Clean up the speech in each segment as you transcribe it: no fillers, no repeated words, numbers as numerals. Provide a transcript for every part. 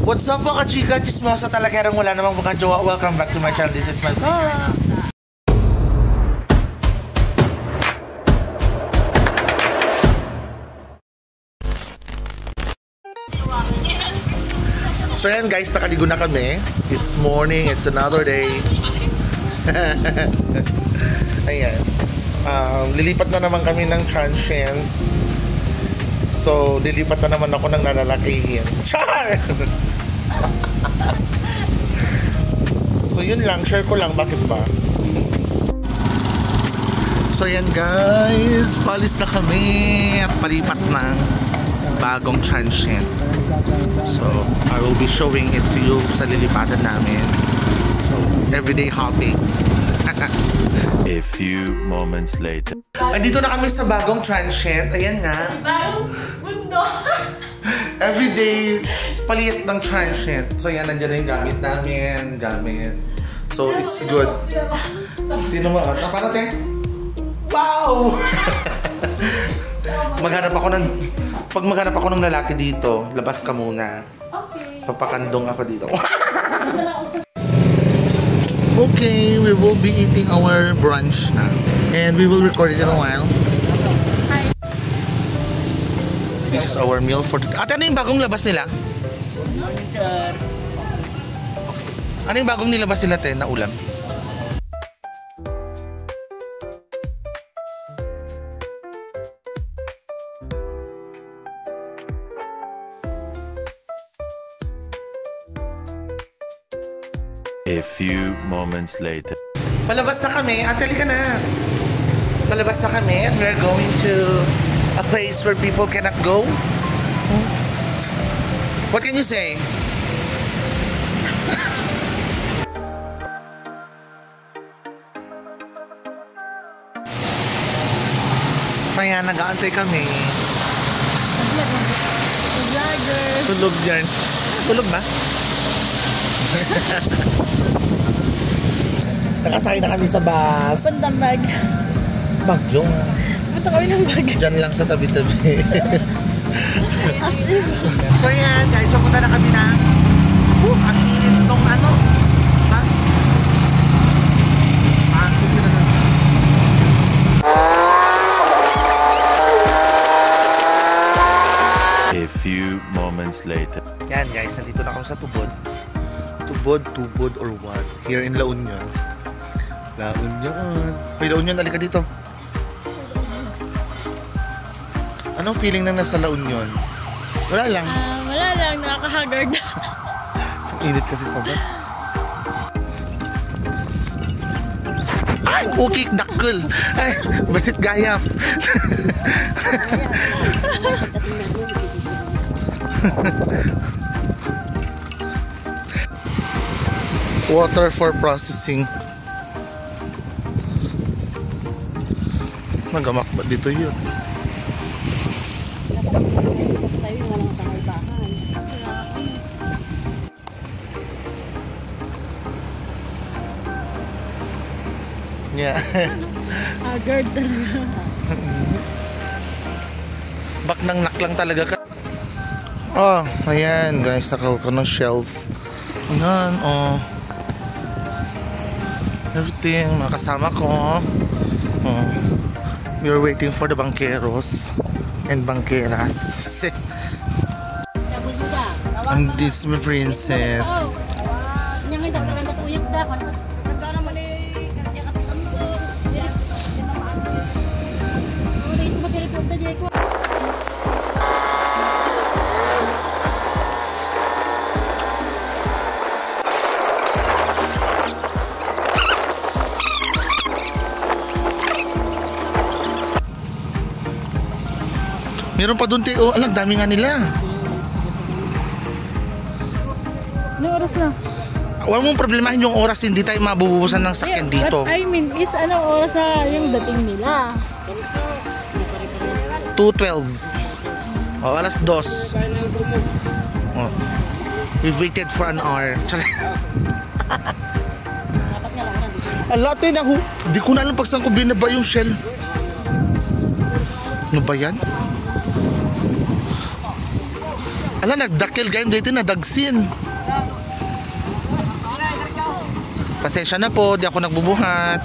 What's up mga chika? Chismosa talaga wala namang mukhang jowa. Welcome back to my channel. This is my vlog. So yan guys, nakaligo na kami. It's morning, it's another day. Ayan. Lilipat na naman kami ng transient. So, lilipat na naman ako ng lalalakihin. Char! So, yun lang. Share ko lang. Bakit ba? So, yan guys. Palis na kami. At palipat ng bagong transient. So, I will be showing it to you sa lilipatan namin. So, everyday hopping. A few moments later. Andito na kami sa bagong transient. Ayan nga. Bagong mundo. Everyday palit ng transient. So yan, nandiyan na yung gamit namin. So it's good. Tino mo, para te? Wow! Pag maghanap ako ng lalaki dito, labas ka muna. Okay. Papakandong ako dito. Okay, we will be eating our brunch na. And we will record it in a while. This is our meal for today. Ate, ano yung bagong labas nila? Ano yung bagong nilabas nila, te, na ulam? A few moments later. Palabas na kami. Ate, halika na. Palabas na kami and we're going to a place where people cannot go. What can you say? Kaya nag-aantay kami. Vlogger. Tulog yan. Tulog ba? Nakasakay na kami sa bus. Puntang bag. Bagyo. Punta kami ng bag. Diyan lang sa tabi-tabi. As if. So yan guys, pupunta na kami na ang init nung ano bus. A few moments later. Yan guys, nandito na kami sa Tubod. Tubod or what? Here in La Union. La Union. Hoy, La Union, halika dito. Anong feeling na nasa La Union? Wala lang. Wala lang, nakaka-haggard. Ang init kasi sa bus. Ay, ukik dakkel. Ay, basit gayam. Water for processing. Magamak ba dito yun? Yeah. Haggard talaga. Bak nang naklang talaga ka. Oh, ayan guys, nakaw ko ng shelf. Ayan, oh. Everything, mga kasama ko. Oh. We are waiting for the banqueros and banqueras. And this is my princess. Meron pa doon, oh, alam, dami nga nila. Anong oras na? Huwag mong problemahin yung oras, hindi tayo mabubusan ng sakyan dito. What I mean is, anong oras na yung dating nila? 2:12. Oh, alas 2. Oh. We waited for an hour. Ala, tayo di ko na alam pag saan ko binaba yung shell. Ano ba yan? Ala, nagdakil gayong dito na dagsin. Pasensya na po, di ako nagbubuhat.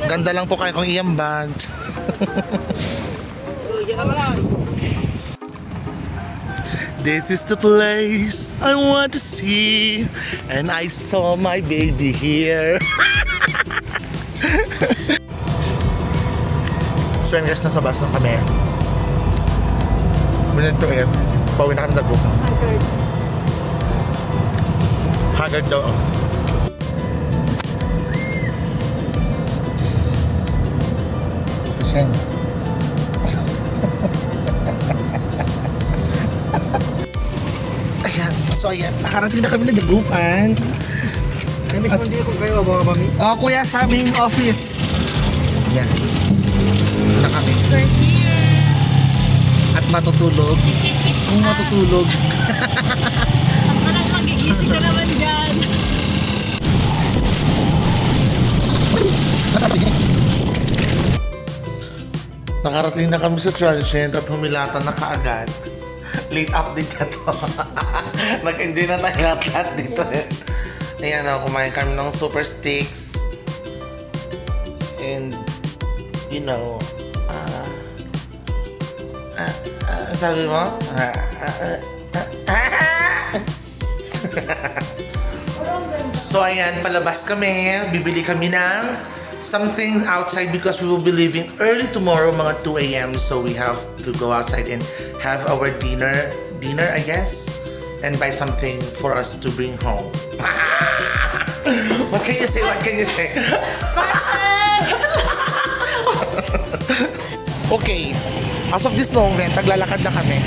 Ganda lang po kayo kung iyang bag. This is the place I want to see, and I saw my baby here. So yun guys, nasa bus na kami. Minute to F. Pauwi na kami nag-book. Haggard daw. Shen. Ayan. So ayan, nakarating na kami na dagupan. Kami hindi ko kayo mga mami. Kuya, sa aming office. Ayan. Na kami. At matutulog. Kung matutulog. Parang magigising ka naman dyan. Nakarating na kami sa transient at humilatan na kaagad. Late update na to. Nag-enjoy na tayo lahat dito. Ayan o, kumain kami ng super steaks. And, you know, sabi mo? So ayan, palabas kami. Bibili kami ng something outside because we will be leaving early tomorrow, mga 2 a.m. So we have to go outside and have our dinner, I guess, and buy something for us to bring home. What can you say? What can you say? Okay. As of this moment, naglalakad na kami.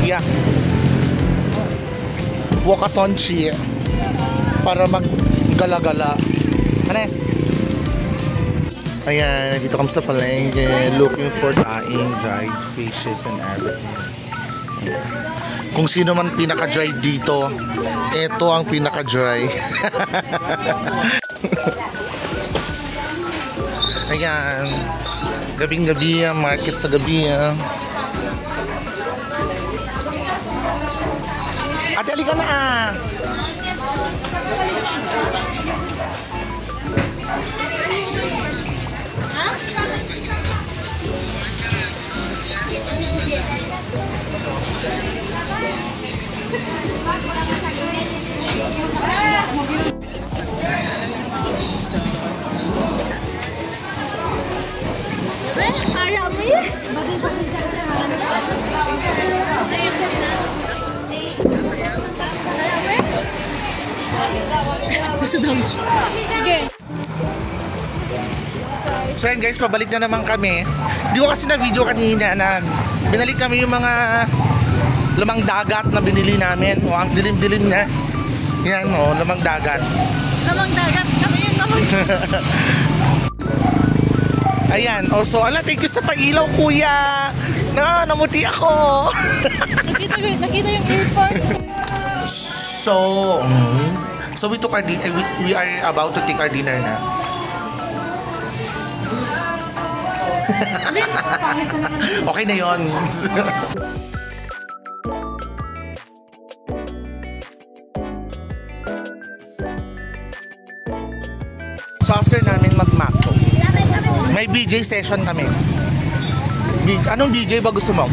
Yeah. Walkathon-chi para maggala-gala. Anes? Ayan, dito kami sa palengke looking for daing dried fishes and everything. Kung sino man pinaka-dry dito, ito ang pinaka-dry. Ayan, gabing-gabi, market sa gabi. Ate, halika na ah! Ayaw mo yun? Gusto daw mo. Sige. So yan guys, pabalik na naman kami. Di ko kasi na video kanina na binalik kami yung mga lamang dagat na binili namin. O, ang dilim-dilim na. Yan o, lamang dagat. Lamang dagat. Kami yung lamang dagat. Ayan, also, thank you sa pag-ilaw, kuya. Namuti ako. Nakita yung airport. So we took our we are about to take our dinner na. Okay na yon. So after namin mag-macro, may BJ session kami. Anong BJ ba gusto mo?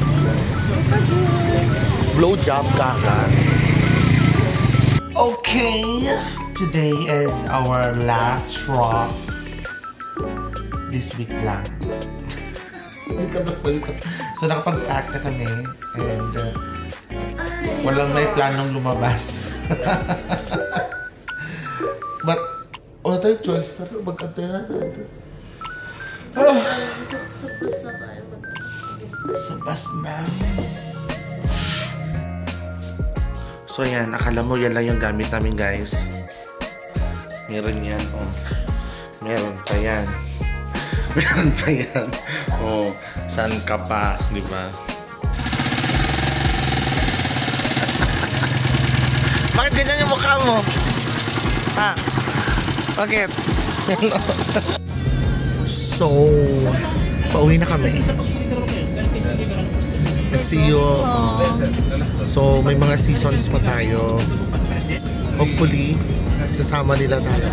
Blowjob kaka. Okay, today is our last shop this week lang. So nakapag-pack na kami and walang may planong lumabas. But wala tayong choice. Mag-antay na tayo. Sa bus namin. So yan, akala mo yan lang yung gamit namin guys. Meron yan, oh. Meron pa yan. Meron pa yan. Oh, saan ka pa, di ba? Bakit ganyan yung mukha mo? Ha? Bakit? So, pauwi na kami. And see you. So, may mga seasons pa tayo. Hopefully, sasama nila tayo.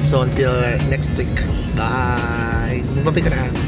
So, until next week. Bye! Magpapi ka na.